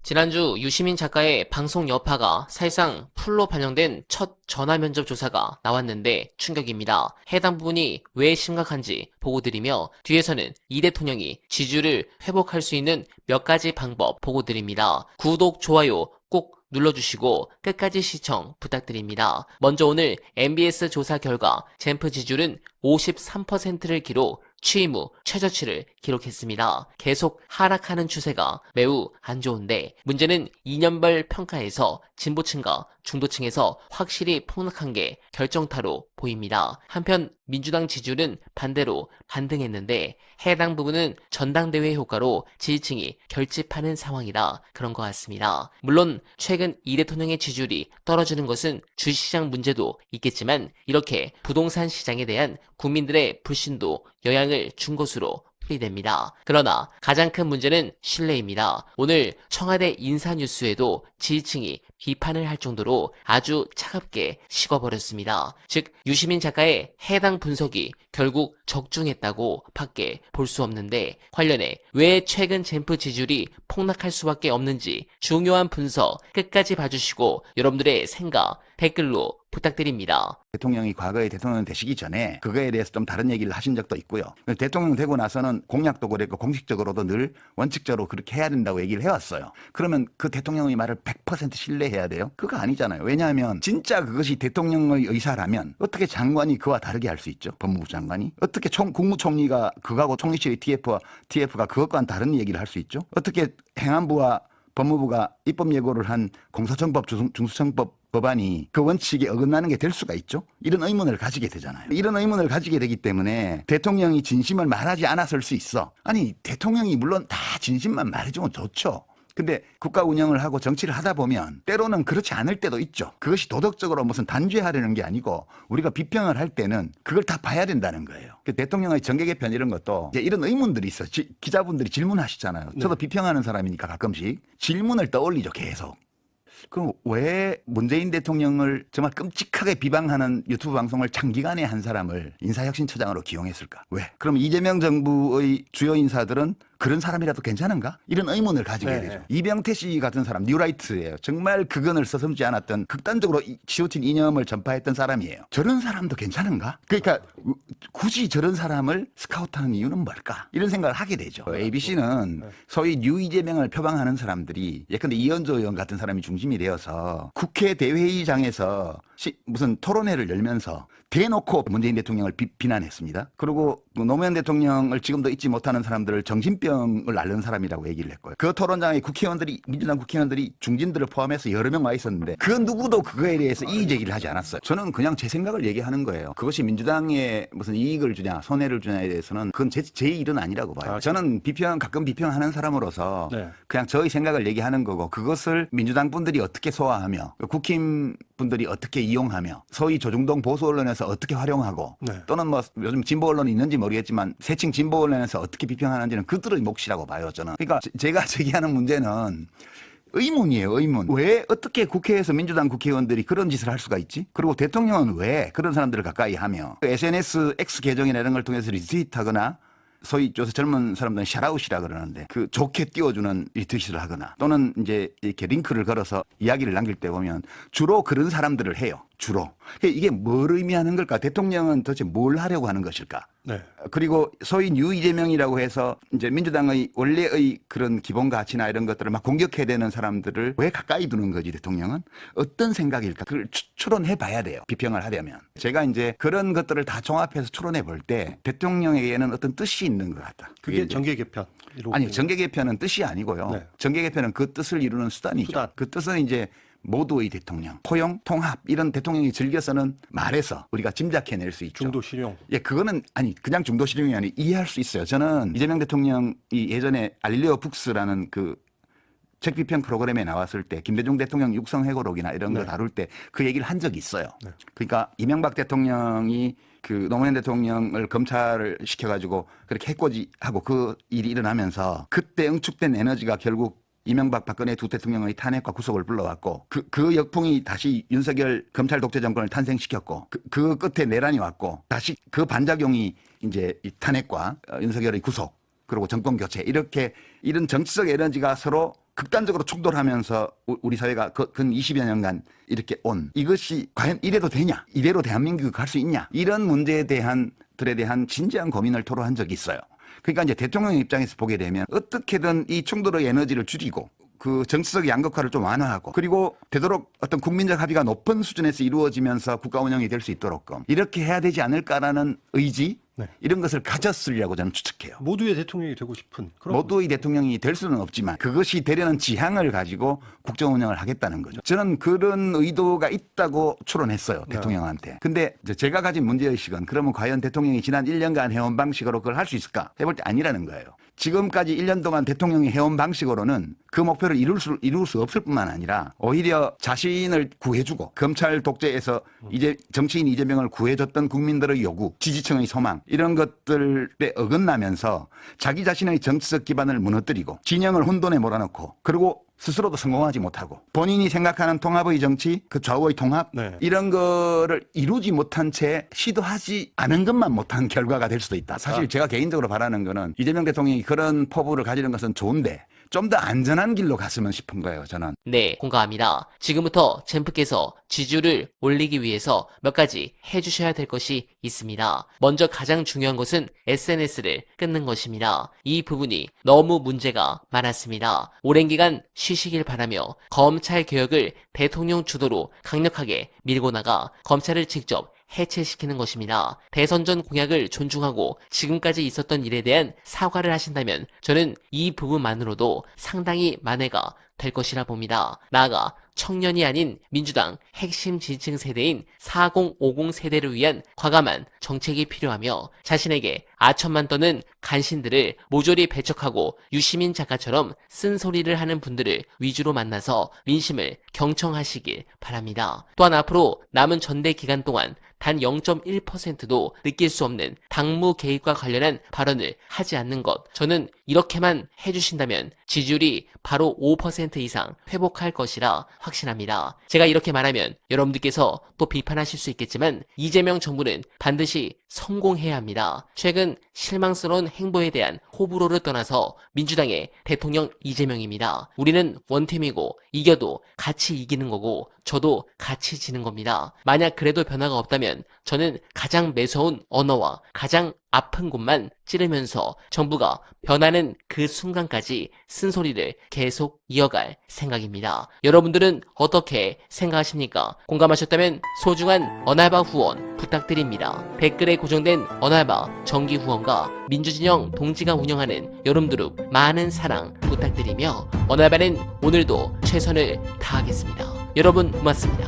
지난주 유시민 작가의 방송 여파가 사실상 풀로 반영된 첫 전화 면접 조사가 나왔는데 충격입니다. 해당 부분이 왜 심각한지 보고드리며 뒤에서는 이 대통령이 지지율을 회복할 수 있는 몇 가지 방법 보고드립니다. 구독, 좋아요 꼭 눌러주시고 끝까지 시청 부탁드립니다. 먼저 오늘 MBS 조사 결과 젠프 지지율은 53%를 기록, 취임 후 최저치를 기록했습니다. 계속 하락하는 추세가 매우 안 좋은데 문제는 2년별 평가에서 진보층과 중도층에서 확실히 폭락한 게 결정타로 보입니다. 한편 민주당 지지율은 반대로 반등했는데 해당 부분은 전당대회 효과로 지지층이 결집하는 상황이라 그런 것 같습니다. 물론 최근 이 대통령의 지지율이 떨어지는 것은 주식시장 문제도 있겠지만 이렇게 부동산 시장에 대한 국민들의 불신도 영향을 준 것으로 풀이됩니다. 그러나 가장 큰 문제는 신뢰입니다. 오늘 청와대 인사뉴스에도 지지층이 비판을 할 정도로 아주 차갑게 식어버렸습니다. 즉 유시민 작가의 해당 분석이 결국 적중했다고 밖에 볼 수 없는데 관련해 왜 최근 젠프 지지율이 폭락할 수밖에 없는지 중요한 분석 끝까지 봐주시고 여러분들의 생각 댓글로 부탁드립니다. 대통령이 과거에 대통령 되시기 전에 그거에 대해서 좀 다른 얘기를 하신 적도 있고요. 대통령 되고 나서는 공약도 그랬고 공식적으로도 늘 원칙적으로 그렇게 해야 된다고 얘기를 해왔어요. 그러면 그 대통령의 말을 100% 신뢰해야 돼요? 그거 아니잖아요. 왜냐하면 진짜 그것이 대통령의 의사라면 어떻게 장관이 그와 다르게 할 수 있죠? 법무부 장관이? 어떻게 국무총리가 그거하고 총리실의 TF가 그것과는 다른 얘기를 할 수 있죠? 어떻게 행안부와 법무부가 입법 예고를 한 공소청법, 중수청법 법안이 그 원칙에 어긋나는 게 될 수가 있죠? 이런 의문을 가지게 되잖아요. 이런 의문을 가지게 되기 때문에 대통령이 진심을 말하지 않았을 수 있어. 아니 대통령이 물론 다 진심만 말해주면 좋죠. 근데 국가 운영을 하고 정치를 하다 보면 때로는 그렇지 않을 때도 있죠. 그것이 도덕적으로 무슨 단죄하려는 게 아니고 우리가 비평을 할 때는 그걸 다 봐야 된다는 거예요. 대통령의 정계 개편 이런 것도 이제 이런 의문들이 있어요. 기자분들이 질문하시잖아요. 저도 비평하는 사람이니까 가끔씩 질문을 떠올리죠. 계속. 그럼 왜 문재인 대통령을 정말 끔찍하게 비방하는 유튜브 방송을 장기간에 한 사람을 인사혁신처장으로 기용했을까? 왜? 그럼 이재명 정부의 주요 인사들은 그런 사람이라도 괜찮은가? 이런 의문을 가지게 되죠. 이병태 씨 같은 사람 뉴라이트예요. 정말 그건을 서슴지 않았던 극단적으로 지오친 이념을 전파했던 사람이에요. 저런 사람도 괜찮은가? 그러니까 굳이 저런 사람을 스카우트하는 이유는 뭘까? 이런 생각을 하게 되죠. ABC는 소위 뉴 이재명을 표방하는 사람들이 예컨대 이현조 의원 같은 사람이 중심이 되어서 국회 대회의장에서 무슨 토론회를 열면서 대놓고 문재인 대통령을 비난했습니다. 그리고 노무현 대통령을 지금도 잊지 못하는 사람들을 정신병을 앓는 사람이라고 얘기를 했고요. 그 토론장에 민주당 국회의원들이 중진들을 포함해서 여러 명 와 있었는데 그 누구도 그거에 대해서 이의 제기를 하지 않았어요. 저는 그냥 제 생각을 얘기하는 거예요. 그것이 민주당에 무슨 이익을 주냐 손해를 주냐에 대해서는 그건 제 일은 아니라고 봐요. 저는 가끔 비평하는 사람으로서 그냥 저의 생각을 얘기하는 거고 그것을 민주당 분들이 어떻게 소화하며 국힘 분들이 어떻게 이용하며 소위 조중동 보수 언론에서 어떻게 활용하고 또는 뭐 요즘 진보 언론이 있는지 모르겠지만 새칭 진보 언론에서 어떻게 비평하는지는 그들의 몫이라고 봐요. 저는. 그러니까 제가 제기하는 문제는 의문이에요. 의문. 왜 어떻게 국회에서 민주당 국회의원들이 그런 짓을 할 수가 있지? 그리고 대통령은 왜 그런 사람들을 가까이 하며 SNS X 계정이나 이런 걸 통해서 리트윗하거나 소위 요새 젊은 사람들은 샤라웃이라 그러는데 그 좋게 띄워주는 리트윗을 하거나 또는 이제 이렇게 링크를 걸어서 이야기를 남길 때 보면 주로 그런 사람들을 해요. 주로. 이게 뭘 의미하는 걸까? 대통령은 도대체 뭘 하려고 하는 것일까? 그리고 소위 뉴 이재명이라고 해서 이제 민주당의 원래의 그런 기본 가치나 이런 것들을 막 공격해야 되는 사람들을 왜 가까이 두는 거지, 대통령은? 어떤 생각일까? 그걸 추론해 봐야 돼요. 비평을 하려면. 제가 이제 그런 것들을 다 종합해서 추론해 볼 때 대통령에게는 어떤 뜻이 있는 것 같다. 그게 정계 개편. 아니, 정계 개편은 뜻이 아니고요. 정계 개편은 그 뜻을 이루는 수단이죠. 그 뜻은 이제 모두의 대통령, 포용, 통합 이런 대통령이 즐겨 쓰는 말에서 우리가 짐작해낼 수 있죠. 중도 실용. 예, 그거는 아니 그냥 중도 실용이 아니 이해할 수 있어요. 저는 이재명 대통령이 예전에 알릴레오 북스라는 그 책 비평 프로그램에 나왔을 때 김대중 대통령 육성회고록이나 이런 거 다룰 때 그 얘기를 한 적이 있어요. 그러니까 이명박 대통령이 그 노무현 대통령을 검찰을 시켜가지고 그렇게 해코지하고 그 일이 일어나면서 그때 응축된 에너지가 결국 이명박 박근혜 두 대통령의 탄핵과 구속을 불러왔고 그 역풍이 다시 윤석열 검찰 독재 정권을 탄생시켰고 그 끝에 내란이 왔고 다시 그 반작용이 이제 이 탄핵과 윤석열의 구속 그리고 정권 교체 이렇게 이런 정치적 에너지가 서로 극단적으로 충돌하면서 우리 사회가 근 20여 년간 이렇게 온 이것이 과연 이래도 되냐? 이대로 대한민국이 갈 수 있냐? 이런 문제에 대한 들에 대한 진지한 고민을 토로한 적이 있어요. 그러니까 이제 대통령 입장에서 보게 되면 어떻게든 이 충돌의 에너지를 줄이고 그 정치적 양극화를 좀 완화하고 그리고 되도록 어떤 국민적 합의가 높은 수준에서 이루어지면서 국가 운영이 될 수 있도록 이렇게 해야 되지 않을까라는 의지 네. 이런 것을 가졌으리라고 저는 추측해요. 모두의 대통령이 되고 싶은 그런 모두의 대통령이 될 수는 없지만 그것이 되려는 지향을 가지고 국정 운영을 하겠다는 거죠. 저는 그런 의도가 있다고 추론했어요. 대통령한테. 근데 제가 가진 문제의식은 그러면 과연 대통령이 지난 1년간 해온 방식으로 그걸 할 수 있을까? 해볼 때 아니라는 거예요. 지금까지 1년 동안 대통령이 해온 방식으로는 그 목표를 이룰 수 없을 뿐만 아니라 오히려 자신을 구해주고 검찰 독재에서 이제 정치인 이재명을 구해줬던 국민들의 요구, 지지층의 소망 이런 것들에 어긋나면서 자기 자신의 정치적 기반을 무너뜨리고 진영을 혼돈에 몰아넣고 그리고 스스로도 성공하지 못하고 본인이 생각하는 통합의 정치, 그 좌우의 통합 네. 이런 거를 이루지 못한 채 시도하지 않은 것만 못한 결과가 될 수도 있다. 사실 제가 개인적으로 바라는 거는 이재명 대통령이 그런 포부를 가지는 것은 좋은데 좀 더 안전한 길로 갔으면 싶은 거예요, 저는. 네, 공감합니다. 지금부터 젠프께서 지지율을 올리기 위해서 몇 가지 해주셔야 될 것이 있습니다. 먼저 가장 중요한 것은 SNS를 끊는 것입니다. 이 부분이 너무 문제가 많았습니다. 오랜 기간 쉬시길 바라며 검찰 개혁을 대통령 주도로 강력하게 밀고 나가 검찰을 직접 해체시키는 것입니다. 대선 전 공약을 존중하고 지금까지 있었던 일에 대한 사과를 하신다면 저는 이 부분만으로도 상당히 만회가 될 것이라 봅니다. 나아가 청년이 아닌 민주당 핵심 지지층 세대인 4050 세대를 위한 과감한 정책이 필요하며 자신에게 아천만 떠는 간신들을 모조리 배척하고 유시민 작가처럼 쓴소리를 하는 분들을 위주로 만나서 민심을 경청하시길 바랍니다. 또한 앞으로 남은 전대 기간 동안 단 0.1%도 느낄 수 없는 당무 개입과 관련한 발언을 하지 않는 것, 저는 이렇게만 해주신다면 지지율이 바로 5% 이상 회복할 것이라 확신합니다. 제가 이렇게 말하면 여러분들께서 또 비판하실 수 있겠지만 이재명 정부는 반드시 성공해야 합니다. 최근 실망스러운 행보에 대한 호불호를 떠나서 민주당의 대통령 이재명입니다. 우리는 원팀이고 이겨도 같이 이기는 거고 저도 같이 지는 겁니다. 만약 그래도 변화가 없다면 저는 가장 매서운 언어와 가장 아픈 곳만 찌르면서 정부가 변하는 그 순간까지 쓴소리를 계속 이어갈 생각입니다. 여러분들은 어떻게 생각하십니까? 공감하셨다면 소중한 언알바 후원 부탁드립니다. 댓글에 고정된 언알바 정기 후원과 민주진영 동지가 운영하는 여름두릅 많은 사랑 부탁드리며 언알바는 오늘도 최선을 다하겠습니다. 여러분 고맙습니다.